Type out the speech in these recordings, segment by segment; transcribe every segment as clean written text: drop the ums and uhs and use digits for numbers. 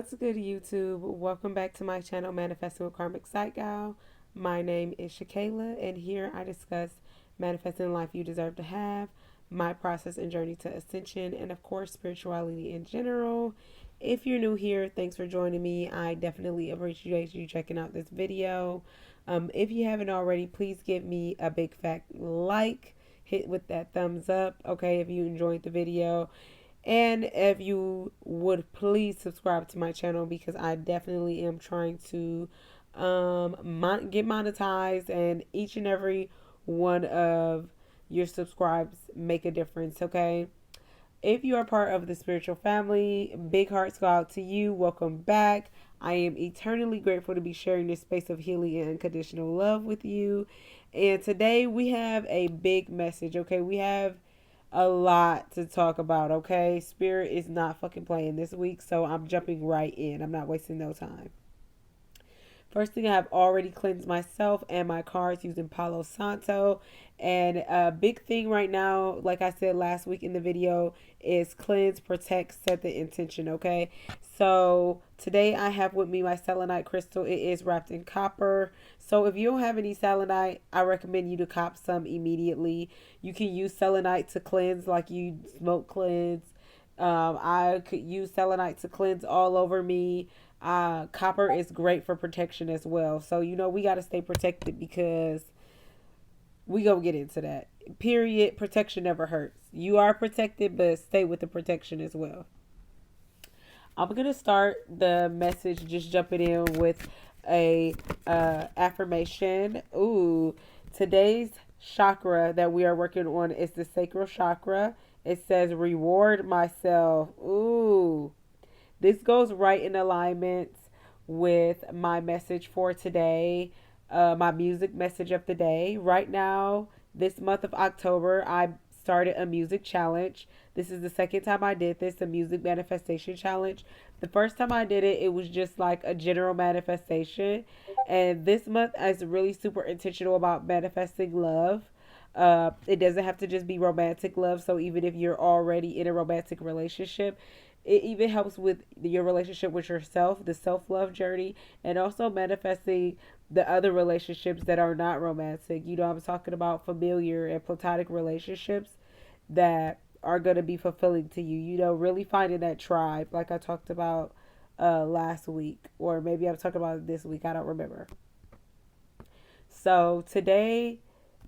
What's good, YouTube? Welcome back to my channel, Manifesting with Karmic Psych Gal. My name is Shakayla, and here I discuss manifesting the life you deserve to have, my process and journey to ascension, and of course, spirituality in general. If you're new here, thanks for joining me. I definitely appreciate you checking out this video. If you haven't already, please give me a big fat like. Hit with that thumbs up, okay, if you enjoyed the video. And if you would please subscribe to my channel because I definitely am trying to get monetized, and each and every one of your subscribes make a difference, okay? If you are part of the spiritual family, big hearts go out to you. Welcome back. I am eternally grateful to be sharing this space of healing and unconditional love with you. And today we have a big message, okay? We have a lot to talk about, okay? Spirit is not fucking playing this week, so I'm jumping right in. I'm not wasting no time. First thing, I have already cleansed myself and my cards using Palo Santo. And a big thing right now, like I said last week in the video, is cleanse, protect, set the intention, okay? So today I have with me my selenite crystal. It is wrapped in copper. So if you don't have any selenite, I recommend you to cop some immediately. You can use selenite to cleanse like you smoke cleanse. I could use selenite to cleanse all over me. Copper is great for protection as well. So, we got to stay protected because we gonna get into that. Period. Protection never hurts. You are protected, but stay with the protection as well. I'm going to start the message just jumping in with a affirmation. Ooh, today's chakra that we are working on is the sacral chakra. It says reward myself. Ooh. This goes right in alignment with my message for today, my music message of the day. Right now, this month of October, I started a music challenge. This is the second time I did this, a music manifestation challenge. The first time I did it, it was just like a general manifestation. And this month is really super intentional about manifesting love. It doesn't have to just be romantic love. So even if you're already in a romantic relationship, it even helps with your relationship with yourself, the self-love journey, and also manifesting the other relationships that are not romantic. I'm talking about familiar and platonic relationships that are going to be fulfilling to you. Really finding that tribe, like I talked about last week, or maybe I'm talking about it this week. I don't remember. So today,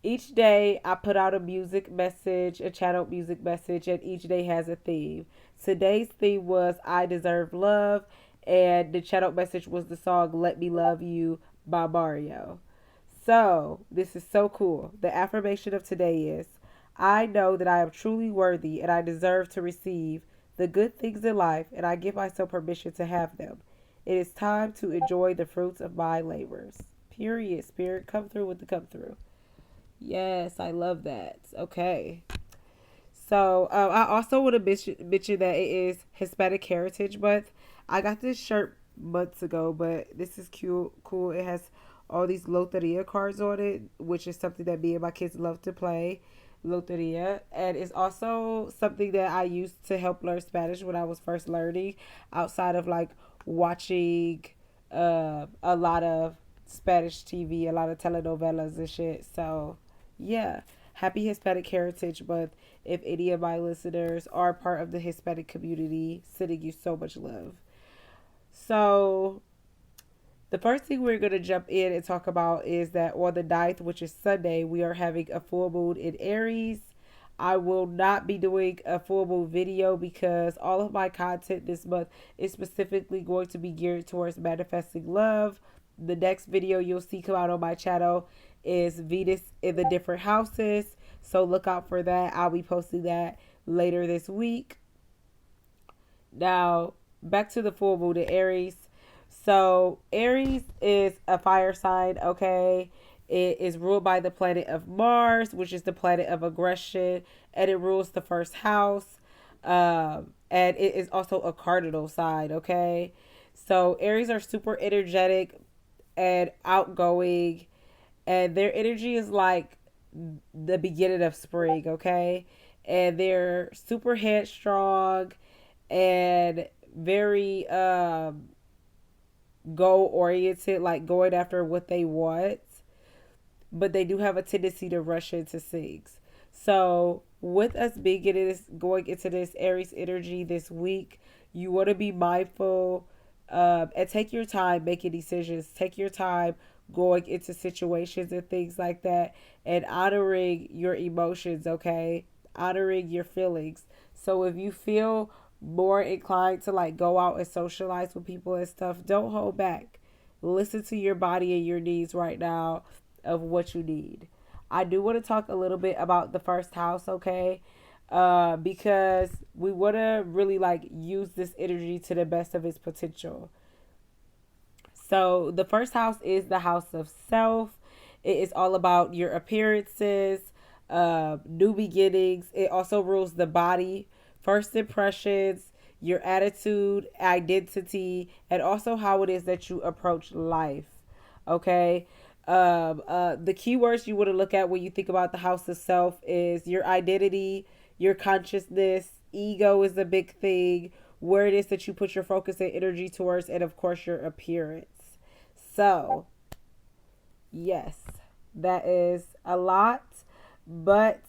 each day I put out a music message, a channeled music message, and each day has a theme. Today's theme was I Deserve Love, and the channeled message was the song Let Me Love You by Mario. So, this is so cool. The affirmation of today is I know that I am truly worthy and I deserve to receive the good things in life, and I give myself permission to have them. It is time to enjoy the fruits of my labors. Period. Spirit, come through with the come through. Yes, I love that. Okay. So I also want to mention that it is Hispanic Heritage Month. I got this shirt months ago, but this is cute, cool. It has all these loteria cards on it, which is something that me and my kids love to play, loteria. And it's also something that I used to help learn Spanish when I was first learning, outside of like watching a lot of Spanish TV, a lot of telenovelas and shit. So, yeah. Happy Hispanic Heritage Month. If any of my listeners are part of the Hispanic community, sending you so much love. So, the first thing we're going to jump in and talk about is that on the 9th, which is Sunday, we are having a full moon in Aries. I will not be doing a full moon video because all of my content this month is specifically going to be geared towards manifesting love. The next video you'll see come out on my channel is Venus in the different houses. So look out for that. I'll be posting that later this week. Now, back to the full moon in Aries. So, Aries is a fire sign, okay? It is ruled by the planet of Mars, which is the planet of aggression, and it rules the first house. And it is also a cardinal sign, okay? So, Aries are super energetic and outgoing, and their energy is like the beginning of spring, okay? And they're super headstrong and very goal oriented, like going after what they want, but they do have a tendency to rush into things. So, with us being in this, going into this Aries energy this week, you want to be mindful and take your time making decisions. Take your time going into situations and things like that, and honoring your emotions, okay? Honoring your feelings. So, if you feel more inclined to like go out and socialize with people and stuff, don't hold back. Listen to your body and your needs right now of what you need. I do want to talk a little bit about the first house, okay? Because we want to really like use this energy to the best of its potential. So the first house is the house of self. It is all about your appearances, new beginnings. It also rules the body, first impressions, your attitude, identity, and also how it is that you approach life. Okay. The keywords you want to look at when you think about the house of self is your identity, your consciousness, ego is the big thing, where it is that you put your focus and energy towards, and of course your appearance. So, yes, that is a lot, but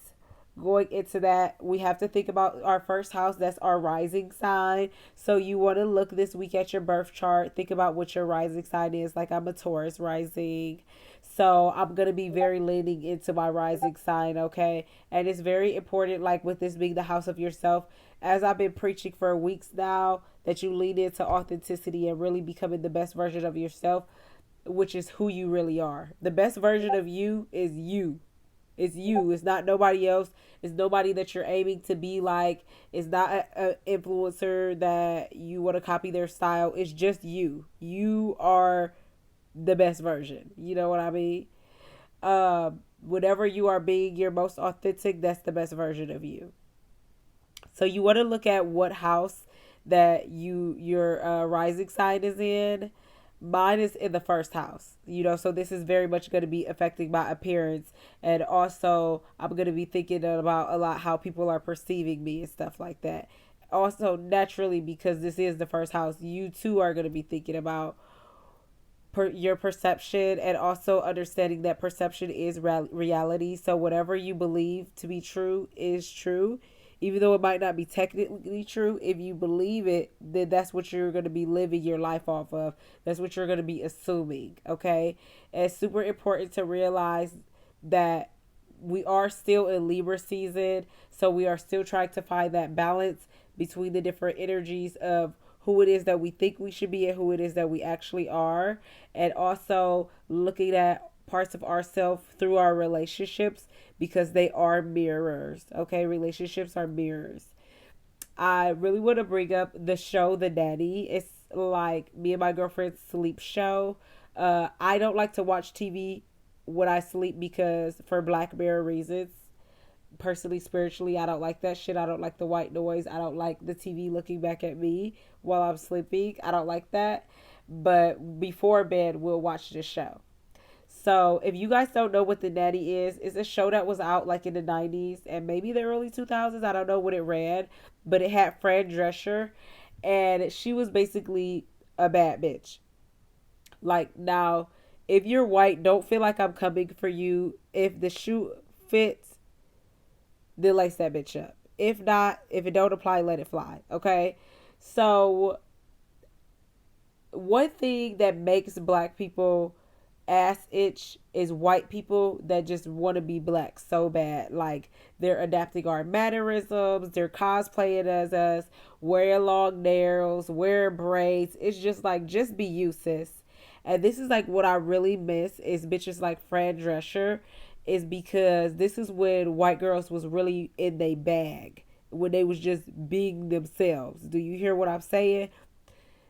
going into that, we have to think about our first house. That's our rising sign. So you want to look this week at your birth chart. Think about what your rising sign is. Like I'm a Taurus rising. So I'm going to be very leaning into my rising sign, okay? And it's very important, like with this being the house of yourself, as I've been preaching for weeks now, that you lean into authenticity and really becoming the best version of yourself, which is who you really are. The best version of you is you. It's you. It's not nobody else. It's nobody that you're aiming to be like. It's not an influencer that you want to copy their style. It's just you. You are the best version. You know what I mean? Whatever you are being your most authentic, that's the best version of you. So you want to look at what house that your rising sign is in. Mine is in the first house, so this is very much going to be affecting my appearance. And also, I'm going to be thinking about a lot how people are perceiving me and stuff like that. Also, naturally, because this is the first house, you too are going to be thinking about your perception, and also understanding that perception is reality. So whatever you believe to be true is true, even though it might not be technically true. If you believe it, then that's what you're going to be living your life off of. That's what you're going to be assuming. Okay. And it's super important to realize that we are still in Libra season, so we are still trying to find that balance between the different energies of who it is that we think we should be and who it is that we actually are, and also looking at parts of ourselves through our relationships, because they are mirrors. Okay, relationships are mirrors. I really want to bring up the show The Nanny. It's like me and my girlfriend's sleep show. I don't like to watch TV when I sleep because for Black Mirror reasons. Personally, spiritually, I don't like that shit. I don't like the white noise. I don't like the TV looking back at me while I'm sleeping. I don't like that. But before bed, we'll watch this show. So if you guys don't know what The Nanny is, it's a show that was out like in the 90s and maybe the early 2000s. I don't know when it ran, but it had Fran Drescher, and she was basically a bad bitch. Like, now, if you're white, don't feel like I'm coming for you. If the shoe fits, then lace that bitch up. If not, if it don't apply, let it fly. Okay? So one thing that makes black people ass itch is white people that just want to be black so bad. Like, they're adapting our mannerisms, they're cosplaying as us, wear long nails, wear braids. It's just like, just be you, sis. And this is like what I really miss is bitches like Fran Drescher, is because this is when white girls was really in their bag, when they was just being themselves. Do you hear what I'm saying?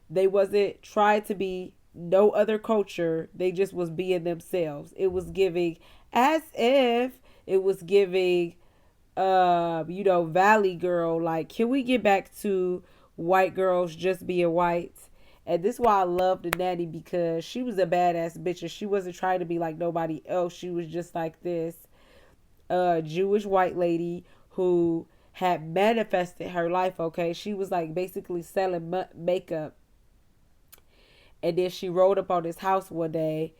They wasn't trying to be no other culture. They just was being themselves. It was giving, as if it was giving, Valley Girl. Like, can we get back to white girls just being white? And this is why I love The Nanny, because she was a badass bitch and she wasn't trying to be like nobody else. She was just like this Jewish white lady who had manifested her life, okay? She was like basically selling makeup. And then she rolled up on his house one day,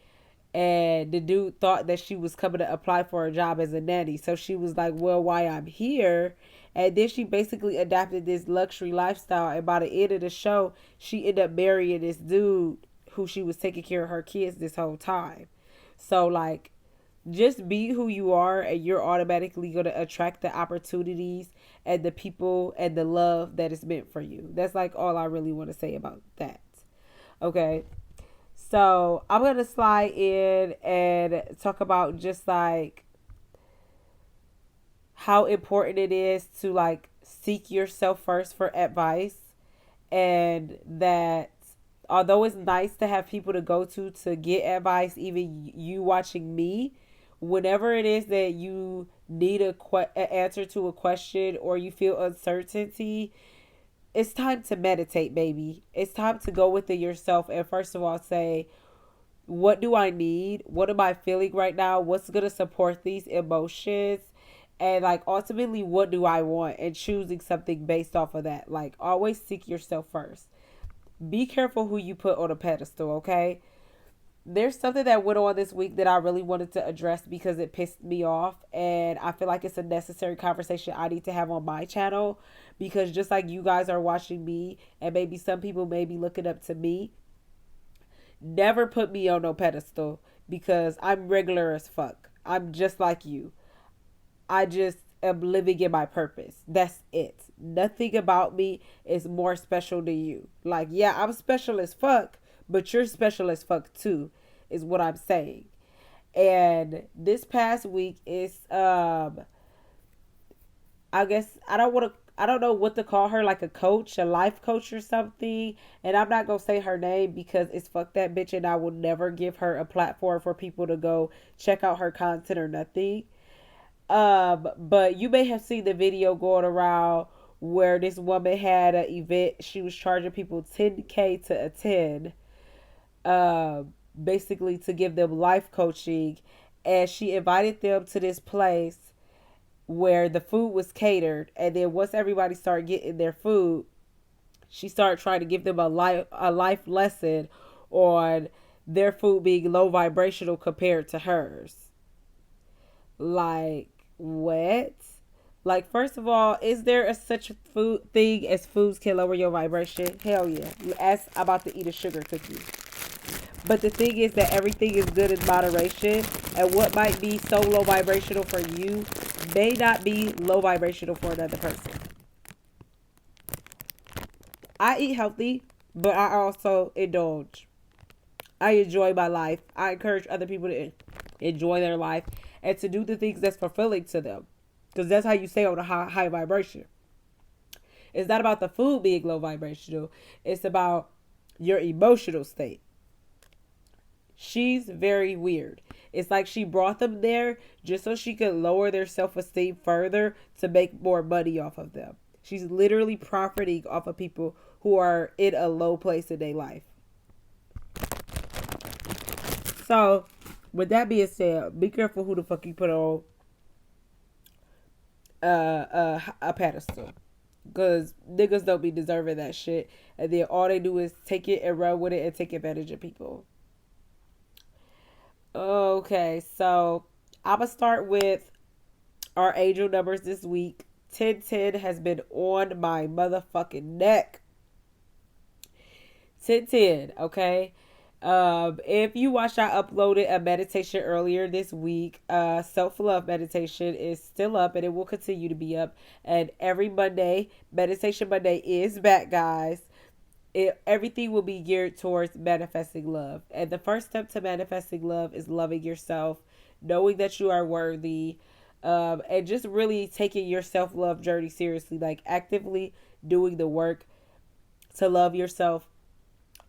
and the dude thought that she was coming to apply for a job as a nanny. So she was like, well, why I'm here. And then she basically adapted this luxury lifestyle. And by the end of the show, she ended up marrying this dude who she was taking care of her kids this whole time. So, like, just be who you are, and you're automatically going to attract the opportunities and the people and the love that is meant for you. That's like all I really want to say about that. Okay. So I'm going to slide in and talk about just like how important it is to like seek yourself first for advice, and that although it's nice to have people to go to get advice, even you watching me, whenever it is that you need an answer to a question or you feel uncertainty, it's time to meditate, baby. It's time to go within yourself and first of all say, what do I need? What am I feeling right now? What's going to support these emotions? And like ultimately, what do I want? And choosing something based off of that. Like always seek yourself first. Be careful who you put on a pedestal, okay? There's something that went on this week that I really wanted to address because it pissed me off. And I feel like it's a necessary conversation I need to have on my channel. Because just like you guys are watching me, and maybe some people may be looking up to me, never put me on no pedestal because I'm regular as fuck. I'm just like you. I just am living in my purpose. That's it. Nothing about me is more special than you. Like, yeah, I'm special as fuck, but you're special as fuck too, is what I'm saying. And this past week is I guess I don't know what to call her, like a coach, a life coach or something. And I'm not gonna say her name because it's fuck that bitch, and I will never give her a platform for people to go check out her content or nothing. But you may have seen the video going around where this woman had an event. She was charging people 10K to attend, basically to give them life coaching, and she invited them to this place where the food was catered. And then once everybody started getting their food, she started trying to give them a life lesson on their food being low vibrational compared to hers. Like, what? Like, first of all, is there a such food thing as foods can lower your vibration? Hell yeah. Ask about to eat a sugar cookie. But the thing is that everything is good in moderation, and what might be so low vibrational for you may not be low vibrational for another person. I eat healthy, but I also indulge. I enjoy my life. I encourage other people to enjoy their life and to do the things that's fulfilling to them. Because that's how you stay on a high vibration. It's not about the food being low vibrational. It's about your emotional state. She's very weird. It's like she brought them there just so she could lower their self-esteem further to make more money off of them. She's literally profiting off of people who are in a low place in their life. So, with that being said, be careful who the fuck you put on a pedestal. Because niggas don't be deserving that shit. And then all they do is take it and run with it and take advantage of people. Okay, so I'm going to start with our angel numbers this week. 1010 has been on my motherfucking neck. 1010, okay? If you watched, I uploaded a meditation earlier this week. Self-love meditation is still up and it will continue to be up. And every Monday, Meditation Monday is back, guys. Everything will be geared towards manifesting love. And the first step to manifesting love is loving yourself, knowing that you are worthy, and just really taking your self-love journey seriously, like actively doing the work to love yourself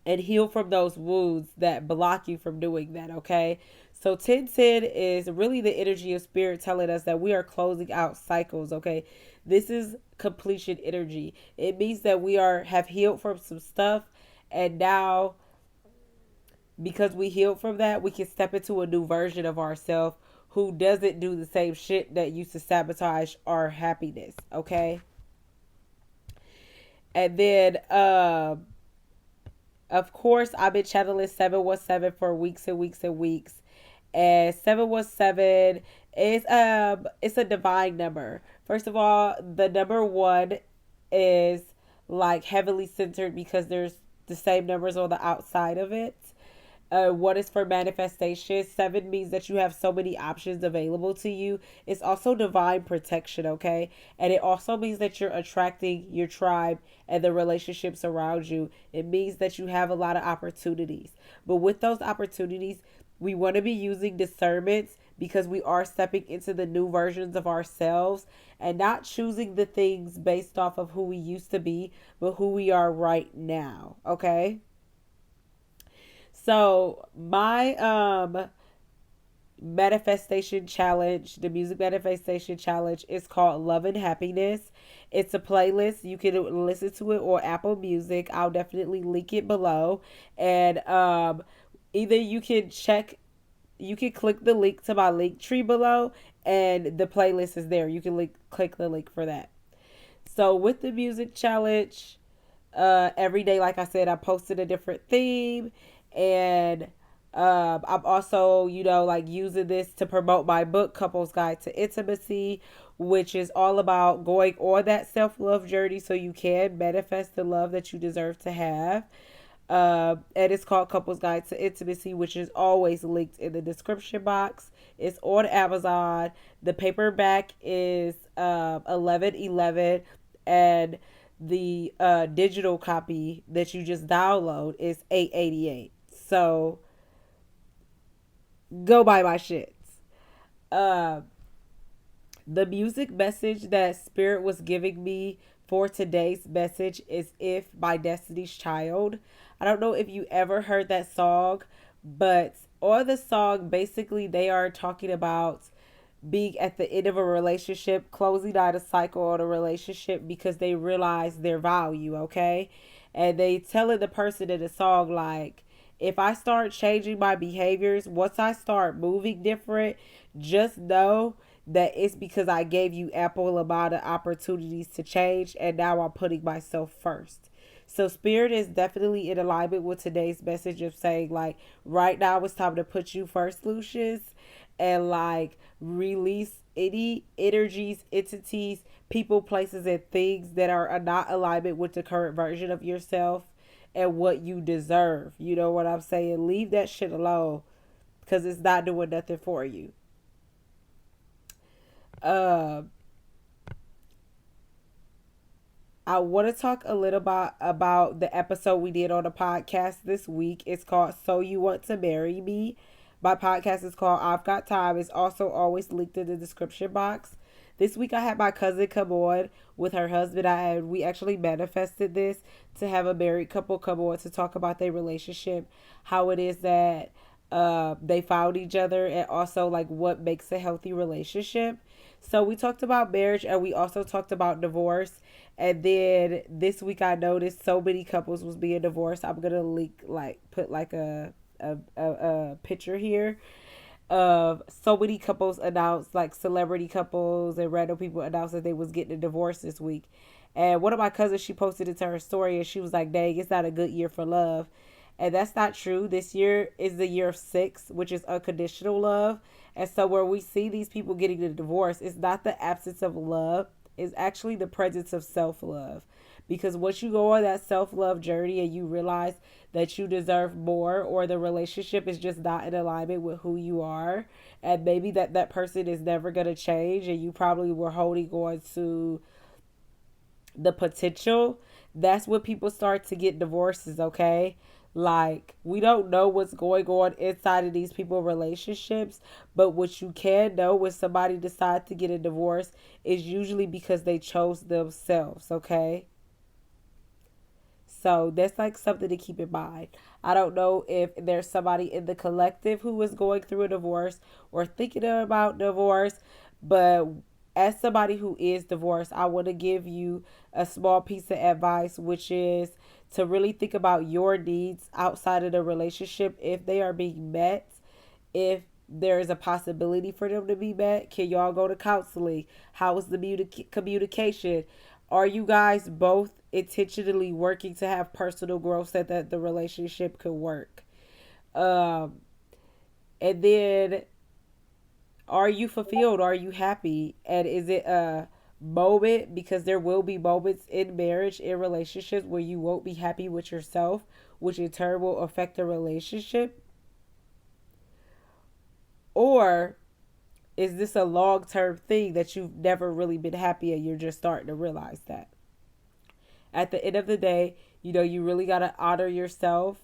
and heal from those wounds that block you from doing that, okay? So 1010 is really the energy of spirit telling us that we are closing out cycles, okay? This is completion energy. It means that we have healed from some stuff, and now because we healed from that, we can step into a new version of ourselves who doesn't do the same shit that used to sabotage our happiness. Okay. And then of course, I've been channeling 717 for weeks and weeks and weeks. And 717 is it's a divine number. First of all, the number 1 is like heavily centered because there's the same numbers on the outside of it. One is for manifestation. 7 means that you have so many options available to you. It's also divine protection, okay? And it also means that you're attracting your tribe and the relationships around you. It means that you have a lot of opportunities. But with those opportunities, we want to be using discernment because we are stepping into the new versions of ourselves and not choosing the things based off of who we used to be, but who we are right now, okay? So my manifestation challenge, the music manifestation challenge is called Love and Happiness. It's a playlist. You can listen to it on Apple Music. I'll definitely link it below. And either you can click the link to my link tree below and the playlist is there. You can click the link for that. So with the music challenge, every day, like I said, I posted a different theme, and I'm also, like using this to promote my book, Couples Guide to Intimacy, which is all about going on that self love journey so you can manifest the love that you deserve to have. And it's called Couples Guide to Intimacy, which is always linked in the description box. It's on Amazon. The paperback is 11.11, and the digital copy that you just download is 8.88. So go buy my shits. Uh, the music message that Spirit was giving me for today's message is If by Destiny's Child. I don't know if you ever heard that song, but on the song, basically, they are talking about being at the end of a relationship, closing out a cycle on a relationship because they realize their value, okay? And they telling the person in the song, like, if I start changing my behaviors, once I start moving different, just know that it's because I gave you ample amount of opportunities to change, and now I'm putting myself first. So Spirit is definitely in alignment with today's message of saying, like, right now it's time to put you first, Lucius, and like release any energies, entities, people, places, and things that are not alignment with the current version of yourself and what you deserve. You know what I'm saying? Leave that shit alone because it's not doing nothing for you. Uh, I want to talk a little about the episode we did on the podcast this week. It's called So You Want to Marry Me. My podcast is called I've Got Time. It's also always linked in the description box. This week I had my cousin come on with her husband. We actually manifested this to have a married couple come on to talk about their relationship, how it is that they found each other, and also like what makes a healthy relationship. So we talked about marriage and we also talked about divorce. And then this week I noticed so many couples was being divorced. I'm gonna put like a picture here of so many couples announced, like celebrity couples and random people announced that they was getting a divorce this week. And one of my cousins, she posted it to her story and she was like, dang, it's not a good year for love. And that's not true. This year is the year of 6, which is unconditional love. And so where we see these people getting a divorce, it's not the absence of love. It's actually the presence of self-love. Because once you go on that self-love journey and you realize that you deserve more, or the relationship is just not in alignment with who you are, and maybe that person is never going to change, and you probably were holding on to the potential, that's when people start to get divorces, okay? Like, we don't know what's going on inside of these people relationships, but what you can know when somebody decides to get a divorce is usually because they chose themselves, okay? So that's like something to keep in mind. I don't know if there's somebody in the collective who is going through a divorce or thinking about divorce, but as somebody who is divorced, I want to give you a small piece of advice, which is to really think about your needs outside of the relationship, if they are being met, if there is a possibility for them to be met? Can y'all go to counseling? How is the communication? Are you guys both intentionally working to have personal growth so that the relationship could work? Um, and then, are you fulfilled? Are you happy? And is it a moment? Because there will be moments in marriage, in relationships, where you won't be happy with yourself, which in turn will affect the relationship. Or is this a long term thing that you've never really been happy and you're just starting to realize that? At the end of the day, you really got to honor yourself.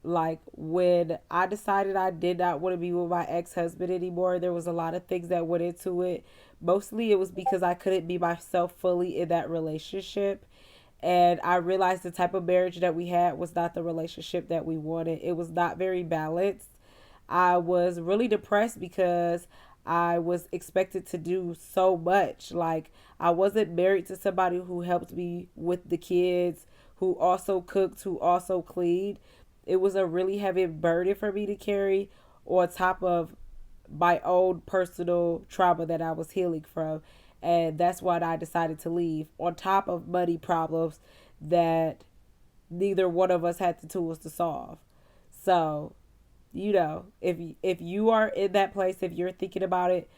Like, when I decided I did not want to be with my ex-husband anymore, there was a lot of things that went into it. Mostly it was because I couldn't be myself fully in that relationship. And I realized the type of marriage that we had was not the relationship that we wanted. It was not very balanced. I was really depressed because I was expected to do so much. Like, I wasn't married to somebody who helped me with the kids, who also cooked, who also cleaned. It was a really heavy burden for me to carry on top of my own personal trauma that I was healing from. And that's why I decided to leave, on top of money problems that neither one of us had the tools to solve. So, if you are in that place, if you're thinking about it,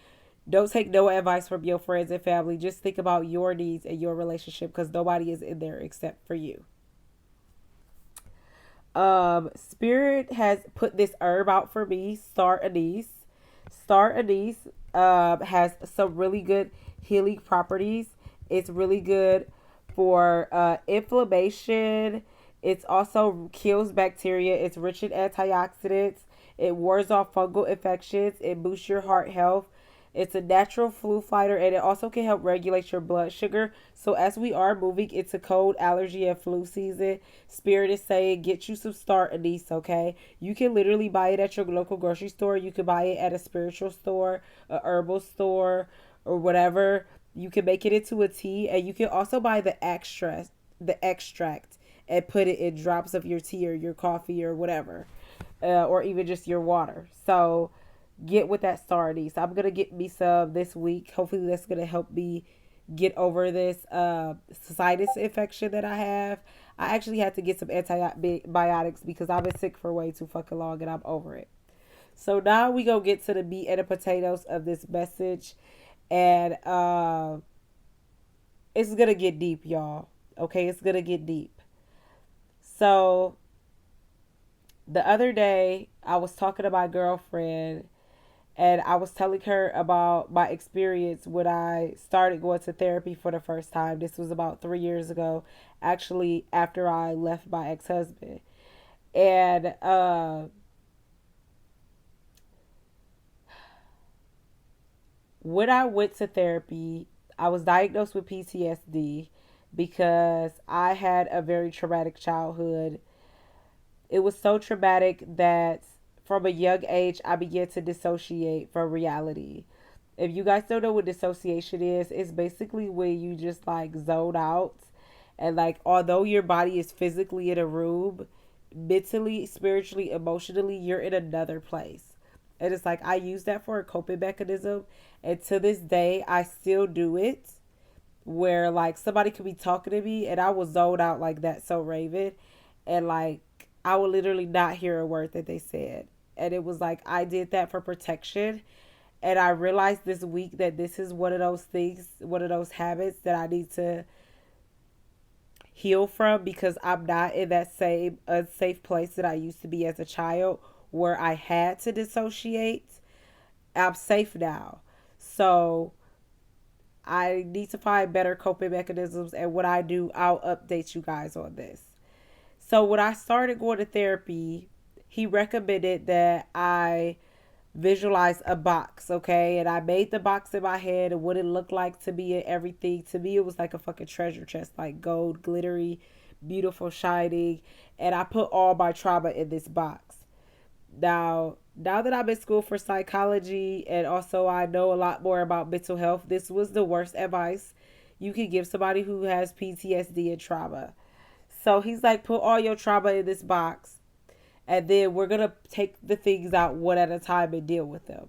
don't take no advice from your friends and family. Just think about your needs and your relationship, because nobody is in there except for you. Spirit has put this herb out for me, star anise. Star anise has some really good healing properties. It's really good for inflammation. It's also kills bacteria. It's rich in antioxidants. It wards off fungal infections. It boosts your heart health. It's a natural flu fighter, and it also can help regulate your blood sugar. So as we are moving into cold, allergy, and flu season, Spirit is saying get you some Star Anise, okay? You can literally buy it at your local grocery store. You can buy it at a spiritual store, a herbal store, or whatever. You can make it into a tea, and you can also buy the extract, and put it in drops of your tea or your coffee or whatever, or even just your water. So get with that star anise. I'm gonna get me some this week. Hopefully that's gonna help me get over this sinus infection that I have. I actually had to get some antibiotics because I've been sick for way too fucking long, and I'm over it. So now we gonna get to the meat and the potatoes of this message. And it's gonna get deep, y'all. Okay, it's gonna get deep. So the other day I was talking to my girlfriend, and I was telling her about my experience when I started going to therapy for the first time. This was about 3 years ago, actually, after I left my ex husband. And when I went to therapy, I was diagnosed with PTSD because I had a very traumatic childhood. It was so traumatic that from a young age, I began to dissociate from reality. If you guys don't know what dissociation is, it's basically when you just like zone out, and like, although your body is physically in a room, mentally, spiritually, emotionally, you're in another place. And it's like I use that for a coping mechanism, and to this day I still do it, where like somebody could be talking to me and I will zone out like that, so Raven, and like I will literally not hear a word that they said. And it was like I did that for protection. And I realized this week that this is one of those things, one of those habits that I need to heal from, because I'm not in that same unsafe place that I used to be as a child where I had to dissociate. I'm safe now. So I need to find better coping mechanisms, and what I do, I'll update you guys on this. So when I started going to therapy, he recommended that I visualize a box, okay? And I made the box in my head and what it looked like to me and everything. To me, it was like a fucking treasure chest, like gold, glittery, beautiful, shining. And I put all my trauma in this box. Now that I'm in school for psychology, and also I know a lot more about mental health, this was the worst advice you could give somebody who has PTSD and trauma. So he's like, put all your trauma in this box, And then we're going to take the things out one at a time and deal with them.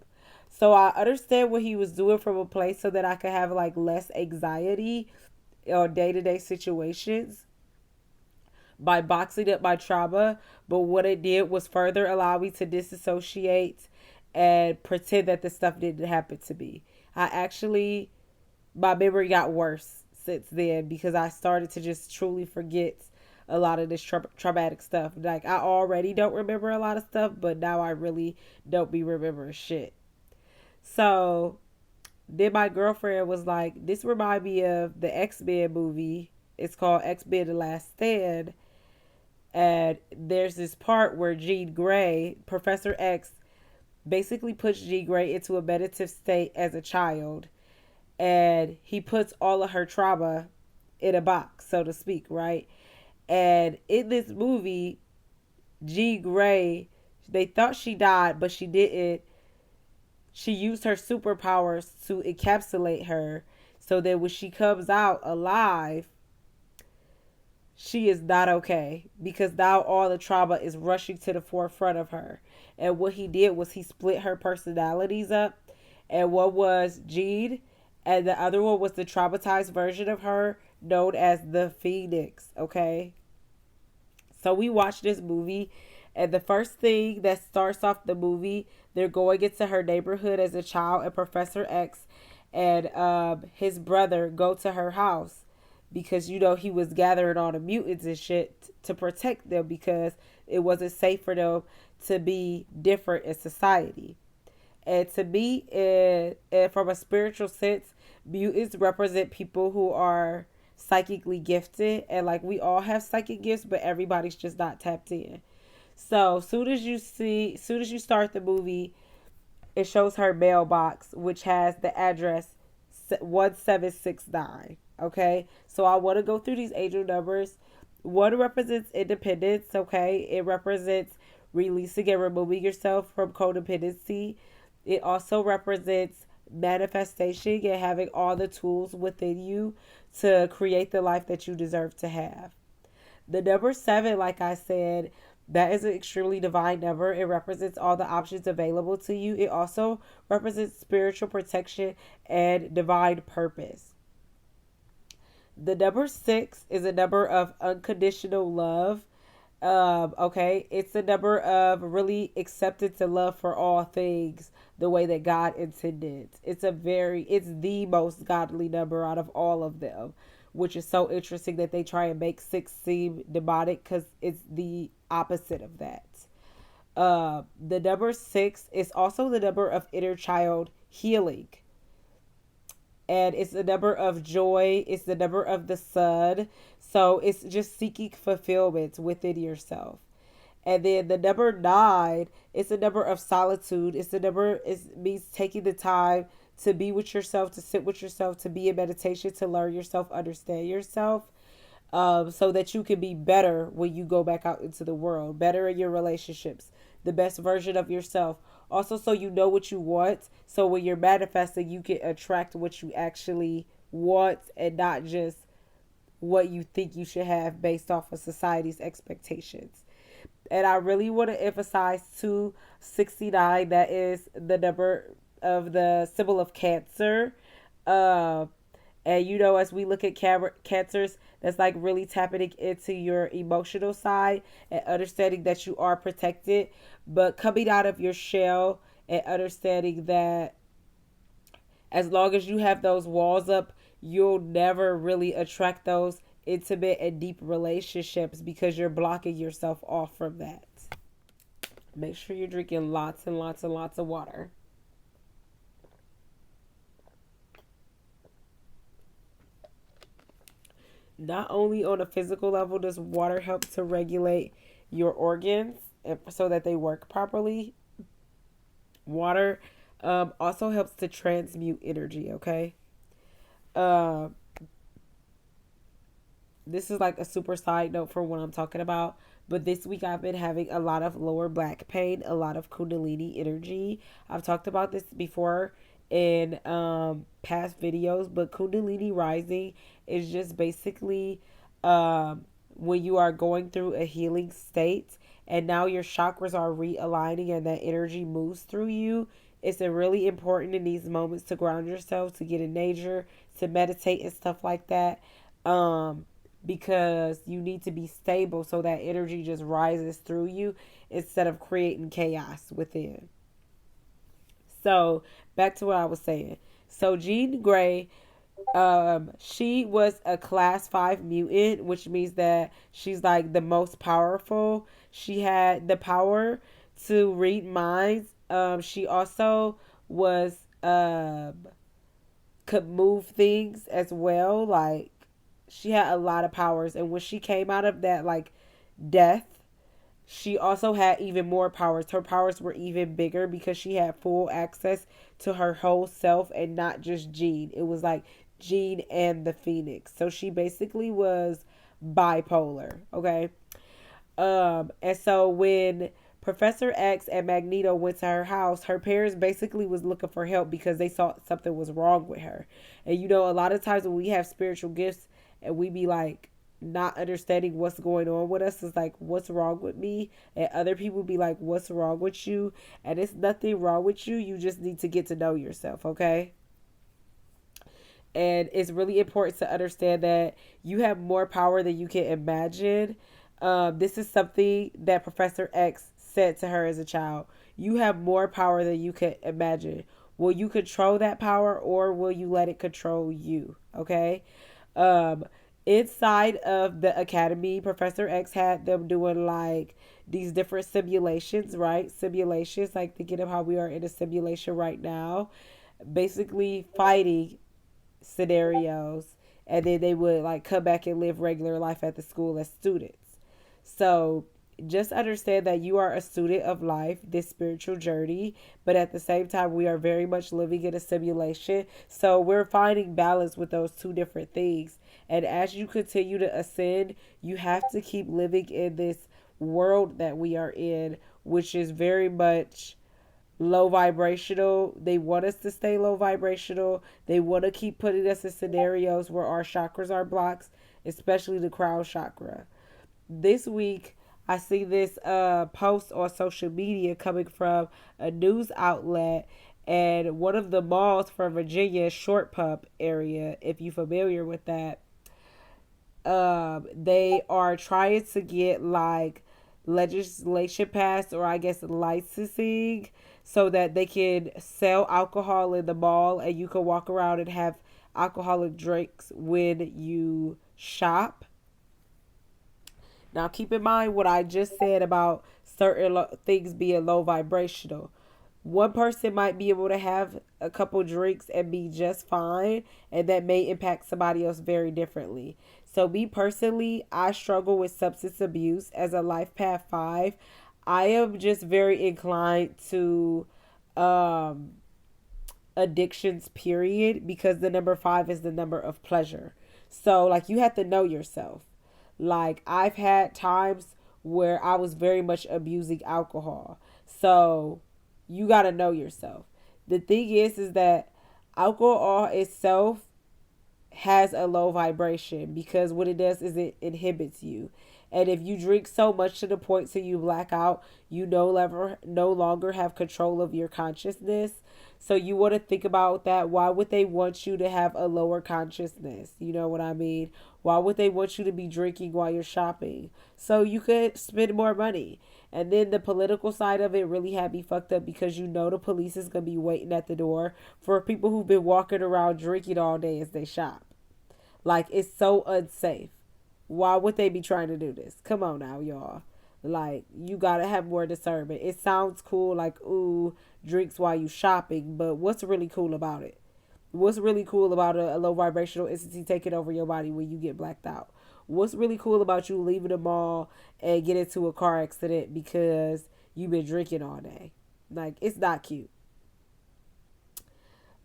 So I understand what he was doing from a place so that I could have like less anxiety on day to day situations by boxing up my trauma. But what it did was further allow me to disassociate and pretend that the stuff didn't happen to me. I actually, my memory got worse since then because I started to just truly forget a lot of this traumatic stuff. Like, I already don't remember a lot of stuff, but now I really don't be remembering shit. So then my girlfriend was like, this remind me of the X-Men movie. It's called X-Men The Last Stand. And there's this part where Jean Grey, Professor X, basically puts Jean Grey into a meditative state as a child. And he puts all of her trauma in a box, so to speak, right? And in this movie, Jean Grey, they thought she died, but she didn't. She used her superpowers to encapsulate her so that when she comes out alive, she is not okay because now all the trauma is rushing to the forefront of her. And what he did was he split her personalities up. And one was Jean, and the other one was the traumatized version of her known as the Phoenix. Okay. So we watched this movie, and the first thing that starts off the movie, they're going into her neighborhood as a child, and Professor X and his brother go to her house because he was gathering all the mutants and shit to protect them because it wasn't safe for them to be different in society. And to me, and from a spiritual sense, mutants represent people who are psychically gifted, and like we all have psychic gifts, but everybody's just not tapped in. So soon as you start the movie, it shows her mailbox, which has the address 1769. Okay, so I want to go through these angel numbers. One represents independence. Okay, it represents releasing and removing yourself from codependency. It also represents manifestation and having all the tools within you to create the life that you deserve to have. The number seven, like I said, that is an extremely divine number. It represents all the options available to you. It also represents spiritual protection and divine purpose. The number six is a number of unconditional love. Okay, it's a number of really acceptance and love for all things the way that God intended. It's the most godly number out of all of them, which is so interesting that they try and make six seem demonic because it's the opposite of that. The number six is also the number of inner child healing, and it's the number of joy. It's the number of the sun. So it's just seeking fulfillment within yourself. And then the number nine is the number of solitude. It means taking the time to be with yourself, to sit with yourself, to be in meditation, to learn yourself, understand yourself, so that you can be better when you go back out into the world, better in your relationships, the best version of yourself. Also, so you know what you want. So when you're manifesting, you can attract what you actually want and not just what you think you should have based off of society's expectations. And I really want to emphasize 269. That is the number of the symbol of Cancer. Uh, and as we look at cancers, that's like really tapping into your emotional side and understanding that you are protected, but coming out of your shell and understanding that as long as you have those walls up, you'll never really attract those intimate and deep relationships because you're blocking yourself off from that. Make sure you're drinking lots and lots and lots of water. Not only on a physical level does water help to regulate your organs so that they work properly, water also helps to transmute energy, okay? Uh, this is like a super side note for what I'm talking about. But this week I've been having a lot of lower back pain, a lot of Kundalini energy. I've talked about this before in past videos, but Kundalini rising is just basically when you are going through a healing state and now your chakras are realigning and that energy moves through you. It's really important in these moments to ground yourself, to get in nature, to meditate and stuff like that. Um, because you need to be stable so that energy just rises through you instead of creating chaos within. So back to what I was saying. So Jean Grey, she was a class 5 mutant, which means that she's like the most powerful. She had the power to read minds. She also was could move things as well. Like she had a lot of powers, and when she came out of that like death, she also had even more powers. Her powers were even bigger because she had full access to her whole self and not just Jean. It was like Jean and the Phoenix. So she basically was bipolar, okay? And so when Professor X and Magneto went to her house, her parents basically was looking for help because they saw something was wrong with her. And you know, a lot of times when we have spiritual gifts and we be like not understanding what's going on with us, is like, what's wrong with me? And other people be like, what's wrong with you? And it's nothing wrong with you. You just need to get to know yourself, okay? And it's really important to understand that you have more power than you can imagine. This is something that Professor X said to her as a child. You have more power than you can imagine. Will you control that power, or will you let it control you? Okay. Um, Inside of the academy, Professor X had them doing like these different simulations, right? Simulations, like thinking of how we are in a simulation right now, basically fighting scenarios, and then they would like come back and live regular life at the school as students. So just understand that you are a student of life, this spiritual journey, but at the same time, we are very much living in a simulation. So we're finding balance with those two different things. And as you continue to ascend, you have to keep living in this world that we are in, which is very much low vibrational. They want us to stay low vibrational. They want to keep putting us in scenarios where our chakras are blocked, especially the crown chakra. This week, I see this post on social media coming from a news outlet, and one of the malls from Virginia, Short Pump area, if you're familiar with that, they are trying to get like legislation passed, or I guess licensing, so that they can sell alcohol in the mall and you can walk around and have alcoholic drinks when you shop. Now, keep in mind what I just said about certain things being low vibrational. One person might be able to have a couple drinks and be just fine, and that may impact somebody else very differently. So, me personally, I struggle with substance abuse as a life path 5. I am just very inclined to um, addictions, period, because the number 5 is the number of pleasure. So, like, you have to know yourself. Like, I've had times where I was very much abusing alcohol. So, you got to know yourself. The thing is that alcohol itself has a low vibration, because what it does is it inhibits you. And if you drink so much to the point so you black out, you no longer have control of your consciousness. So you want to think about that. Why would they want you to have a lower consciousness? You know what I mean? Why would they want you to be drinking while you're shopping? So you could spend more money. And then the political side of it really had me fucked up, because you know the police is going to be waiting at the door for people who've been walking around drinking all day as they shop. Like, it's so unsafe. Why would they be trying to do this? Come on now, y'all. Like, you gotta have more discernment. It sounds cool, like, ooh, drinks while you shopping, but what's really cool about it? What's really cool about a low vibrational entity taking over your body when you get blacked out? What's really cool about you leaving the mall and get into a car accident because you've been drinking all day? Like, it's not cute.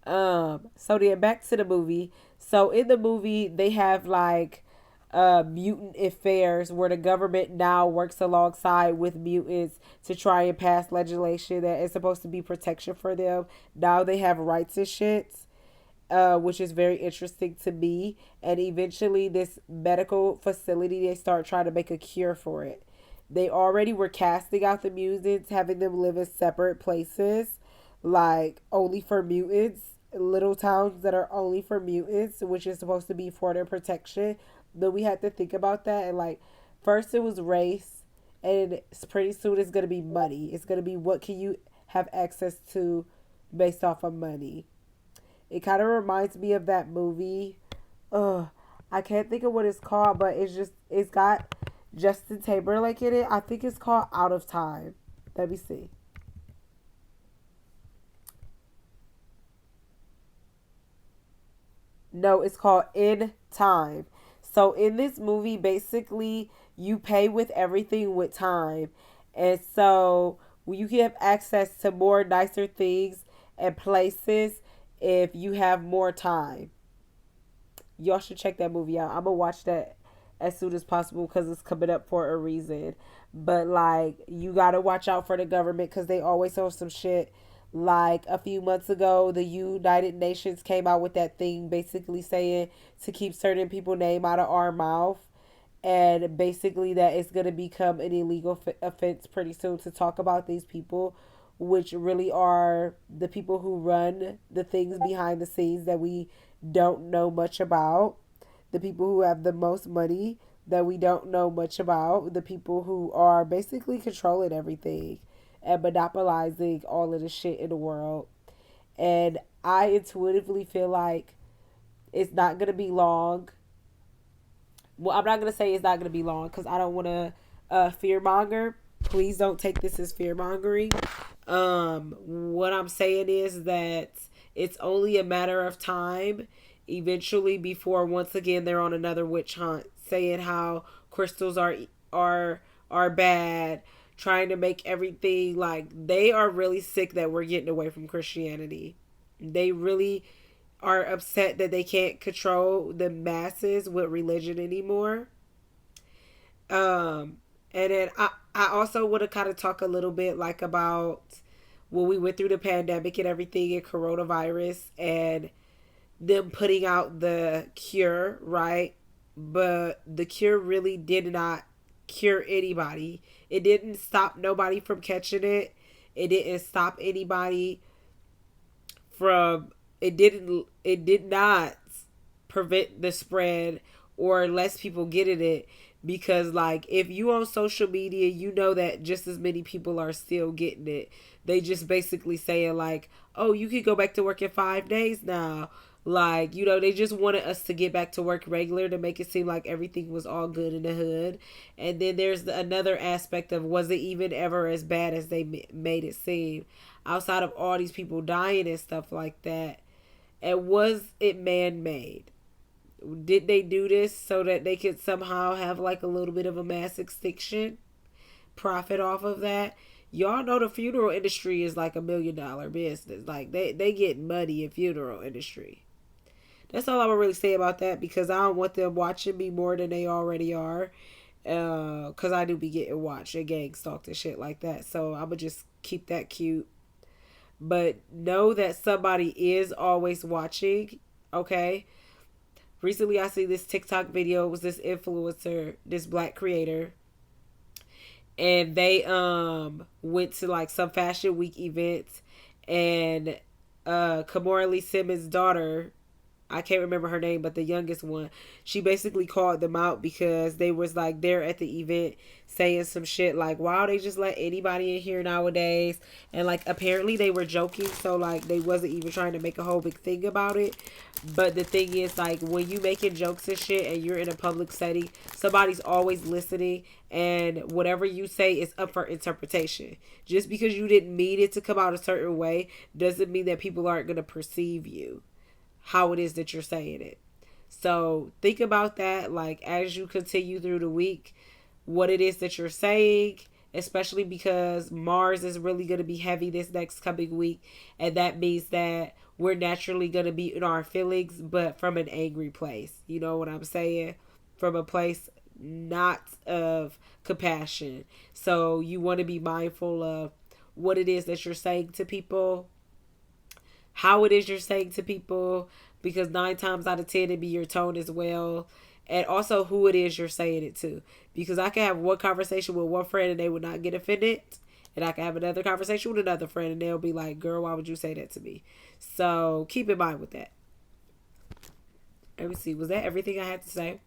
So then back to the movie. So in the movie, they have like mutant affairs where the government now works alongside with mutants to try and pass legislation that is supposed to be protection for them. Now they have rights and shit, which is very interesting to me. And eventually, this medical facility, they start trying to make a cure for it. They already were casting out the mutants, having them live in separate places, like only for mutants, little towns that are only for mutants, which is supposed to be for their protection. But we had to think about that. And like, first it was race, and pretty soon it's going to be money. It's going to be what can you have access to based off of money. It kind of reminds me of that movie. Ugh, I can't think of what it's called, but it's got Justin Timberlake in it. I think it's called Out of Time. Let me see. No, it's called In Time. So in this movie, basically, you pay with everything with time, and so you can have access to more nicer things and places if you have more time. Y'all should check that movie out. I'm gonna watch that as soon as possible because it's coming up for a reason. But like, you gotta watch out for the government because they always on some shit. Like a few months ago, the United Nations came out with that thing basically saying to keep certain people name out of our mouth, and basically that it's going to become an illegal offense pretty soon to talk about these people, which really are the people who run the things behind the scenes that we don't know much about, the people who have the most money that we don't know much about, the people who are basically controlling everything and monopolizing all of the shit in the world. And I intuitively feel like it's not going to be long. Well, I'm not gonna say it's not gonna be long because I don't want to fear monger. Please don't take this as fear mongering. What I'm saying is that it's only a matter of time, eventually, before once again they're on another witch hunt, saying how crystals are bad, trying to make everything like they are really sick that we're getting away from Christianity. They really are upset that they can't control the masses with religion anymore. Um, and then I also want to kind of talk a little bit like about when we went through the pandemic and everything and coronavirus and them putting out the cure, right? But the cure really did not cure anybody. It didn't stop nobody from catching it. It didn't stop anybody from it did not prevent the spread or less people getting it, because like if you on social media you know that just as many people are still getting it. They just basically saying like, oh, you can go back to work in 5 days now. Like, you know, they just wanted us to get back to work regular to make it seem like everything was all good in the hood. And then there's another aspect of, was it even ever as bad as they made it seem? Outside of all these people dying and stuff like that, and was it man-made? Did they do this so that they could somehow have like a little bit of a mass extinction profit off of that? Y'all know the funeral industry is like $1 million business. Like they get money in funeral industry. That's all I'm gonna really say about that, because I don't want them watching me more than they already are. Cause I do be getting watched and gang stalked and shit like that. So I'm gonna just keep that cute. But know that somebody is always watching. Okay. Recently I see this TikTok video. It was this influencer, this black creator, and they went to like some fashion week events, and Kamora Lee Simmons' daughter, I can't remember her name, but the youngest one, she basically called them out because they was like there at the event saying some shit like, wow, they just let anybody in here nowadays. And like apparently they were joking, so like they wasn't even trying to make a whole big thing about it. But the thing is, like, when you making jokes and shit and you're in a public setting, somebody's always listening, and whatever you say is up for interpretation. Just because you didn't mean it to come out a certain way doesn't mean that people aren't going to perceive you how it is that you're saying it. So think about that, like, as you continue through the week, what it is that you're saying, especially because Mars is really going to be heavy this next coming week. And that means that we're naturally going to be in our feelings, but from an angry place. You know what I'm saying? From a place not of compassion. So you want to be mindful of what it is that you're saying to people, how it is you're saying to people, because 9 times out of 10 it be your tone as well. and also who it is you're saying it to. Because I can have one conversation with one friend and they would not get offended, and I can have another conversation with another friend and they'll be like, girl, why would you say that to me? So keep in mind with that. Let me see. Was that everything I had to say?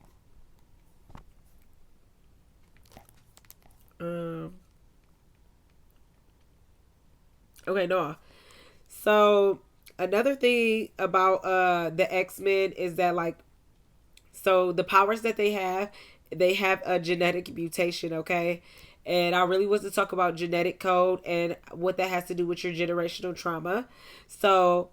Okay, no. So another thing about the X-Men is that, like, so the powers that they have a genetic mutation, okay? And I really was to talk about genetic code and what that has to do with your generational trauma. So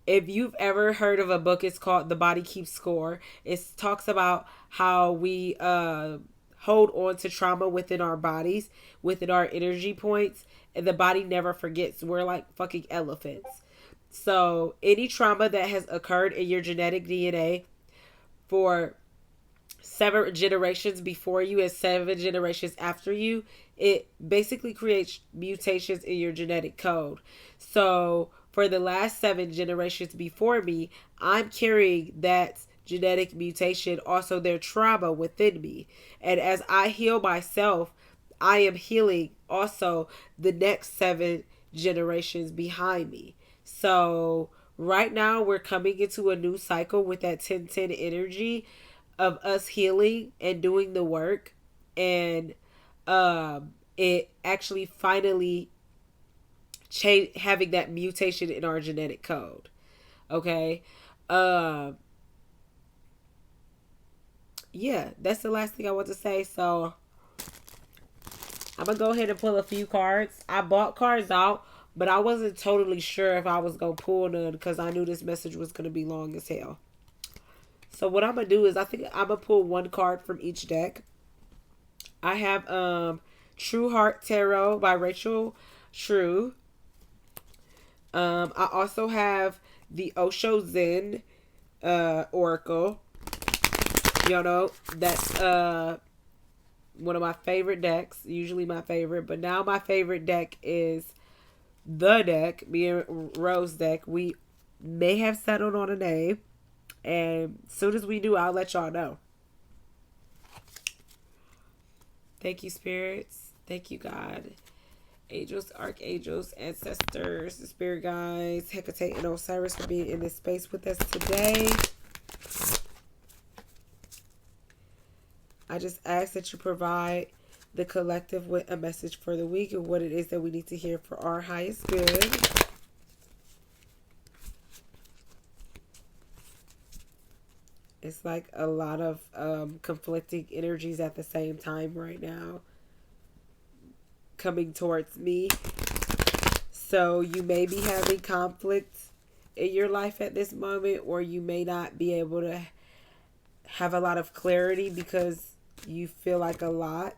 if you've ever heard of a book, it's called The Body Keeps Score. It talks about how we hold on to trauma within our bodies, within our energy points, and the body never forgets. We're like fucking elephants. So any trauma that has occurred in your genetic DNA for 7 generations before you and 7 generations after you, it basically creates mutations in your genetic code. So for the last 7 generations before me, I'm carrying that genetic mutation, also their trauma within me. And as I heal myself, I am healing also the next 7 generations behind me. So right now we're coming into a new cycle with that 10-10 energy of us healing and doing the work, and it actually finally having that mutation in our genetic code. Okay. Yeah, that's the last thing I want to say. So I'm gonna go ahead and pull a few cards. I bought cards out, but I wasn't totally sure if I was gonna pull none because I knew this message was gonna be long as hell. So what I'm gonna do is I think I'm gonna pull one card from each deck. I have True Heart Tarot by Rachel True. I also have the Oshu Zen Oracle. You know, that's one of my favorite decks. Usually my favorite, but now my favorite deck is the deck, me and Rose deck. We may have settled on a name, and as soon as we do, I'll let y'all know. Thank you, spirits. Thank you, God. Angels, archangels, ancestors, the spirit guides, Hecate, and Osiris for being in this space with us today. I just ask that you provide the collective with a message for the week and what it is that we need to hear for our highest good. It's like a lot of conflicting energies at the same time right now coming towards me. So you may be having conflict in your life at this moment, or you may not be able to have a lot of clarity because you feel like a lot.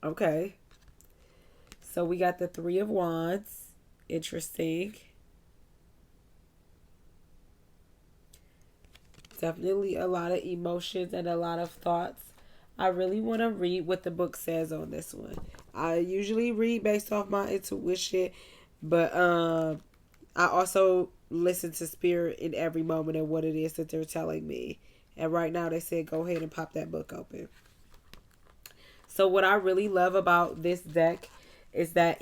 Okay. So we got the Three of Wands. Interesting. Definitely a lot of emotions and a lot of thoughts. I really want to read what the book says on this one. I usually read based off my intuition, but I also listen to spirit in every moment and what it is that they're telling me. And right now they said go ahead and pop that book open. So what I really love about this deck is that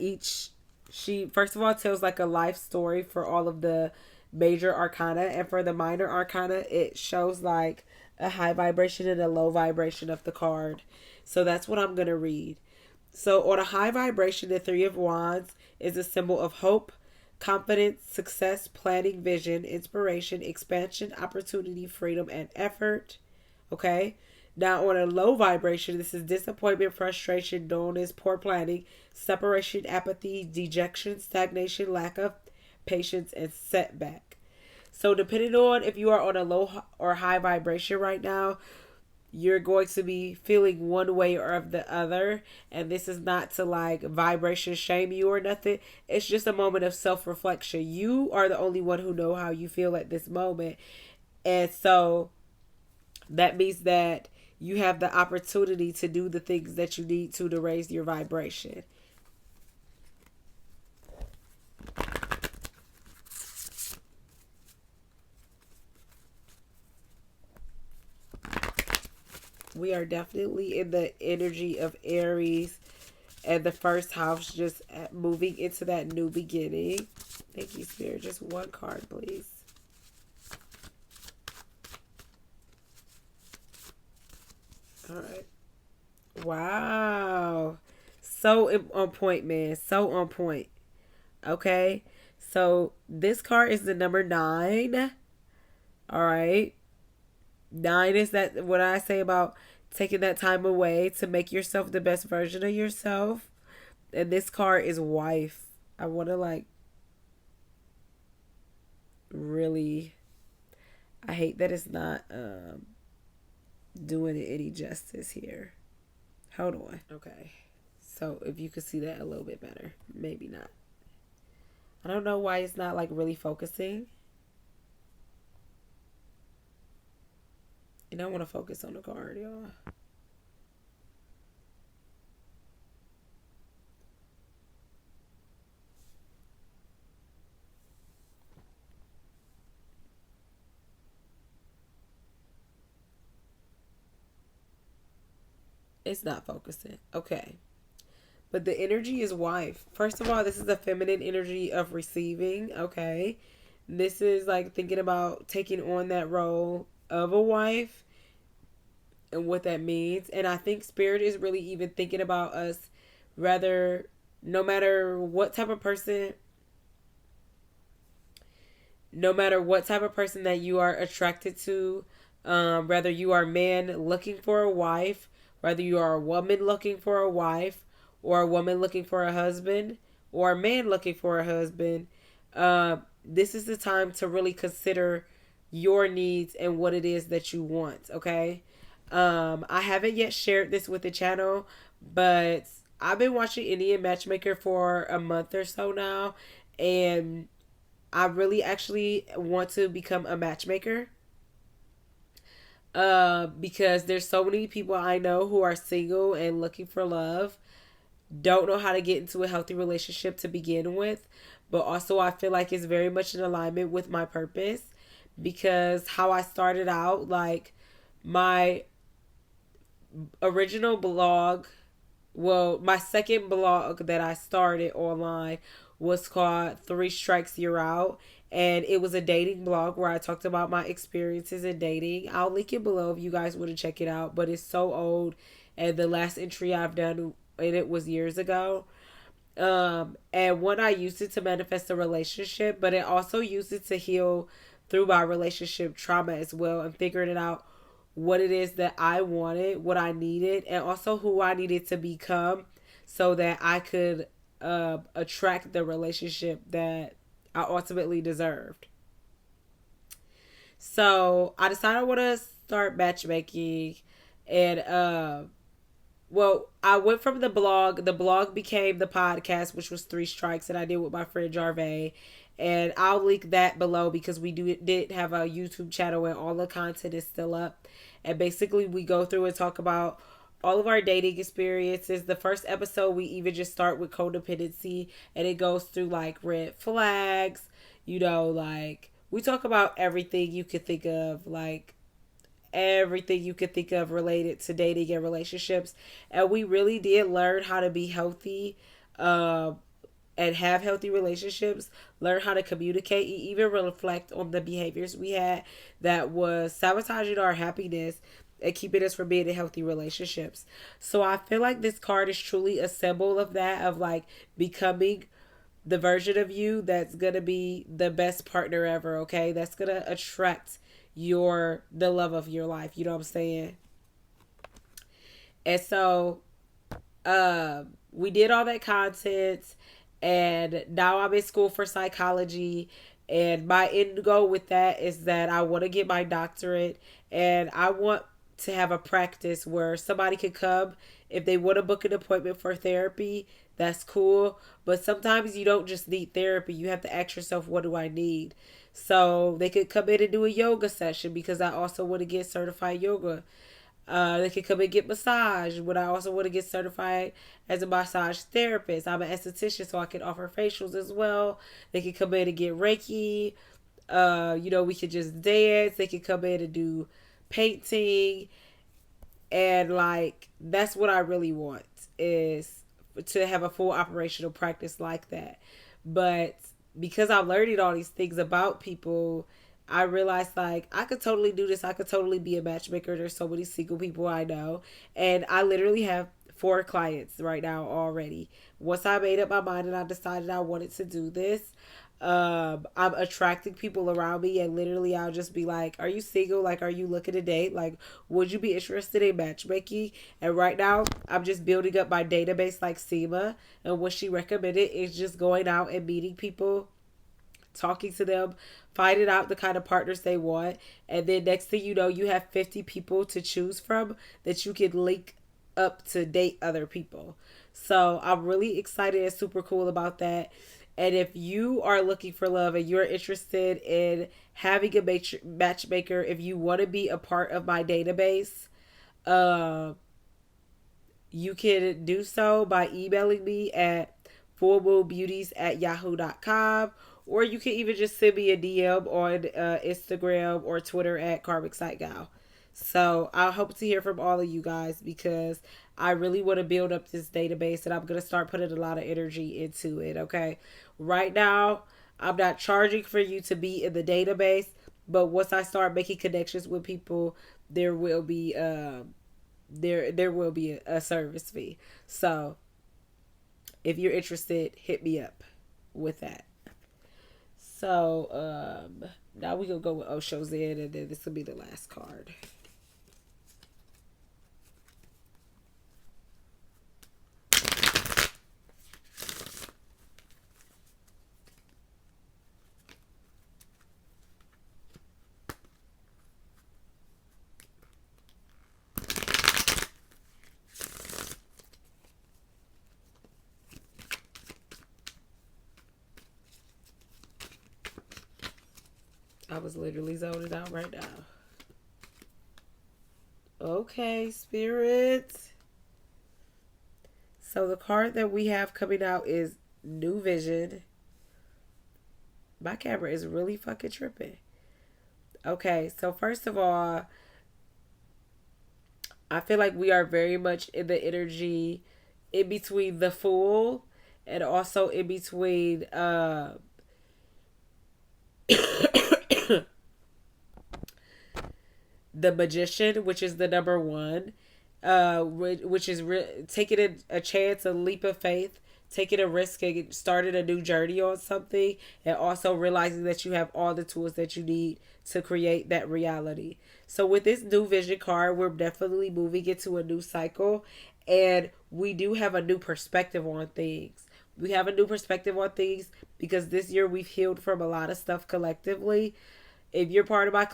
she first of all tells like a life story for all of the major arcana, and for the minor arcana it shows like a high vibration and a low vibration of the card. So that's what I'm going to read. So on a high vibration, the Three of Wands is a symbol of hope, confidence, success, planning, vision, inspiration, expansion, opportunity, freedom, and effort. Okay. Now on a low vibration, this is disappointment, frustration, dullness, poor planning, separation, apathy, dejection, stagnation, lack of patience, and setback. So depending on if you are on a low or high vibration right now, you're going to be feeling one way or of the other. And this is not to like vibration shame you or nothing. It's just a moment of self-reflection. You are the only one who know how you feel at this moment. And so that means that you have the opportunity to do the things that you need to raise your vibration. We are definitely in the energy of Aries and the first house, just moving into that new beginning. Thank you, Spirit. Just one card, please. All right. Wow. So on point, man. So on point. Okay. So this card is the number 9. All right. 9 is that what I say about taking that time away to make yourself the best version of yourself. And this card is wife. I want to like really. I hate that it's not doing it any justice here. Hold on. Okay. So if you could see that a little bit better, maybe not. I don't know why it's not like really focusing. And I want to focus on the card, y'all. It's not focusing. Okay. But the energy is wife. First of all, this is the feminine energy of receiving. Okay. This is like thinking about taking on that role of a wife and what that means. And I think Spirit is really even thinking about us rather, no matter what type of person, that you are attracted to, whether you are a man looking for a wife, whether you are a woman looking for a wife, or a woman looking for a husband, or a man looking for a husband, this is the time to really consider your needs and what it is that you want, okay? I haven't yet shared this with the channel, but I've been watching Indian Matchmaker for a month or so now, and I really actually want to become a matchmaker. Because there's so many people I know who are single and looking for love, don't know how to get into a healthy relationship to begin with, but also I feel like it's very much in alignment with my purpose, because how I started out, like my original blog, well, my second blog that I started online was called Three Strikes You're Out. And it was a dating blog where I talked about my experiences in dating. I'll link it below if you guys want to check it out. But it's so old. And the last entry I've done in it was years ago. And one, I used it to manifest a relationship, but it also used it to heal through my relationship trauma as well, and figuring it out what it is that I wanted, what I needed, and also who I needed to become so that I could attract the relationship that I ultimately deserved. So I decided I want to start matchmaking, and well, I went from the blog. The blog became the podcast, which was Three Strikes, that I did with my friend Jarvey. And I'll link that below because we did have a YouTube channel and all the content is still up. And basically, we go through and talk about all of our dating experiences. The first episode, we even just start with codependency, and it goes through like red flags. Like we talk about everything you could think of, like everything you could think of related to dating and relationships. And we really did learn how to be healthy, and have healthy relationships, learn how to communicate, and even reflect on the behaviors we had that was sabotaging our happiness and keeping us from being in healthy relationships. So I feel like this card is truly a symbol of that, of like becoming the version of you that's gonna be the best partner ever, okay? That's gonna attract the love of your life. You know what I'm saying? And so we did all that content, and now I'm in school for psychology. And my end goal with that is that I want to get my doctorate, and I want to have a practice where somebody could come if they want to book an appointment for therapy. That's cool, but sometimes you don't just need therapy. You have to ask yourself, what do I need? So they could come in and do a yoga session, because I also want to get certified yoga. They could come and get massage, but I also want to get certified as a massage therapist. I'm an esthetician, so I can offer facials as well. They could come in and get Reiki. We could just dance. They could come in and do painting. And like that's what I really want, is to have a full operational practice like that. But because I'm learning all these things about people, I realized like I could totally do this. I could totally be a matchmaker. There's so many single people I know, and I literally have 4 clients right now already. Once I made up my mind and I decided I wanted to do this, I'm attracting people around me, and literally I'll just be like, "Are you single? Like, are you looking to date? Like, would you be interested in matchmaking?" And right now, I'm just building up my database like Seema, and what she recommended is just going out and meeting people, talking to them, finding out the kind of partners they want, and then next thing you know, you have 50 people to choose from that you can link up to date other people. So I'm really excited and super cool about that. And if you are looking for love and you're interested in having a matchmaker, if you want to be a part of my database, uh, you can do so by emailing me at fullmoonbeauties@yahoo.com, or you can even just send me a DM on Instagram or Twitter at Karmic Sight Gal. So I hope to hear from all of you guys, because I really want to build up this database, and I'm going to start putting a lot of energy into it, okay? Right now, I'm not charging for you to be in the database, but once I start making connections with people, there will be there will be a service fee. So if you're interested, hit me up with that. So now we gonna go with Oshu Zen, and then this will be the last card. I was literally zoning out right now. Okay, Spirit. So the card that we have coming out is New Vision. My camera is really fucking tripping. Okay, so first of all, I feel like we are very much in the energy in between the Fool, and also in between the Magician, which is the number one, which is taking a chance, a leap of faith, taking a risk, and starting a new journey on something, and also realizing that you have all the tools that you need to create that reality. So with this New Vision card, we're definitely moving into a new cycle, and we do have a new perspective on things. We have a new perspective on things because this year we've healed from a lot of stuff collectively. If you're part of my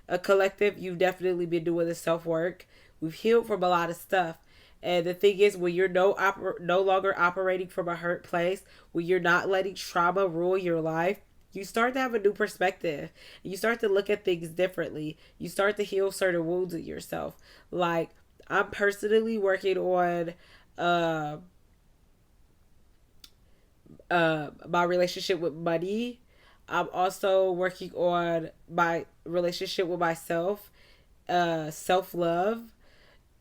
a collective, you've definitely been doing the self work. We've healed from a lot of stuff. And the thing is, when you're no longer operating from a hurt place, when you're not letting trauma rule your life, you start to have a new perspective. You start to look at things differently. You start to heal certain wounds in yourself. Like, I'm personally working on uh, my relationship with money. I'm also working on my relationship with myself, self love,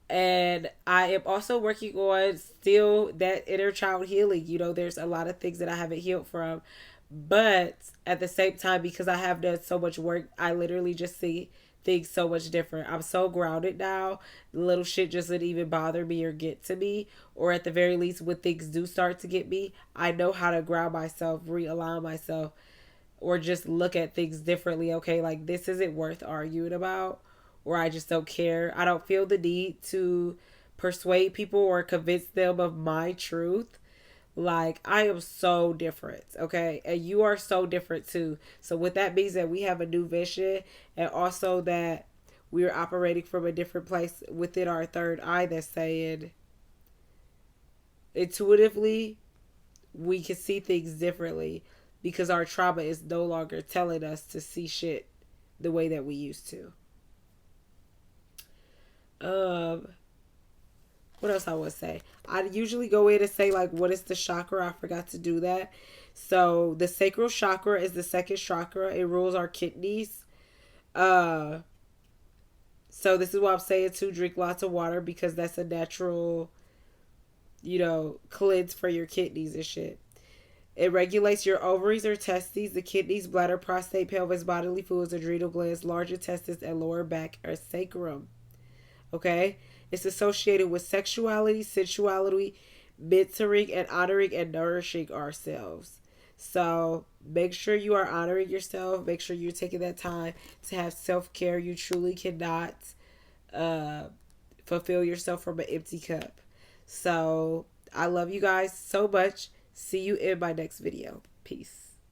and I am also working on still that inner child healing. You know, there's a lot of things that I haven't healed from, but at the same time, because I have done so much work, I literally just see things so much different. I'm so grounded now. Little shit just didn't even bother me or get to me. Or at the very least, when things do start to get me, I know how to ground myself, realign myself, or just look at things differently. Okay, like this isn't worth arguing about, or I just don't care. I don't feel the need to persuade people or convince them of my truth. Like, I am so different, okay? And you are so different too. So with that being said, we have a new vision, and also that we're operating from a different place within our third eye that's saying intuitively we can see things differently because our trauma is no longer telling us to see shit the way that we used to. Um, what else I would say? I usually go in and say like, what is the chakra? I forgot to do that. So the sacral chakra is the second chakra. It rules our kidneys. Uh, So this is why I'm saying to drink lots of water, because that's a natural, cleanse for your kidneys and shit. It regulates your ovaries or testes, the kidneys, bladder, prostate, pelvis, bodily fluids, adrenal glands, large intestines, and lower back or sacrum. Okay? It's associated with sexuality, sensuality, mentoring, and honoring and nourishing ourselves. So make sure you are honoring yourself. Make sure you're taking that time to have self care. You truly cannot uh, fulfill yourself from an empty cup. So I love you guys so much. See you in my next video. Peace.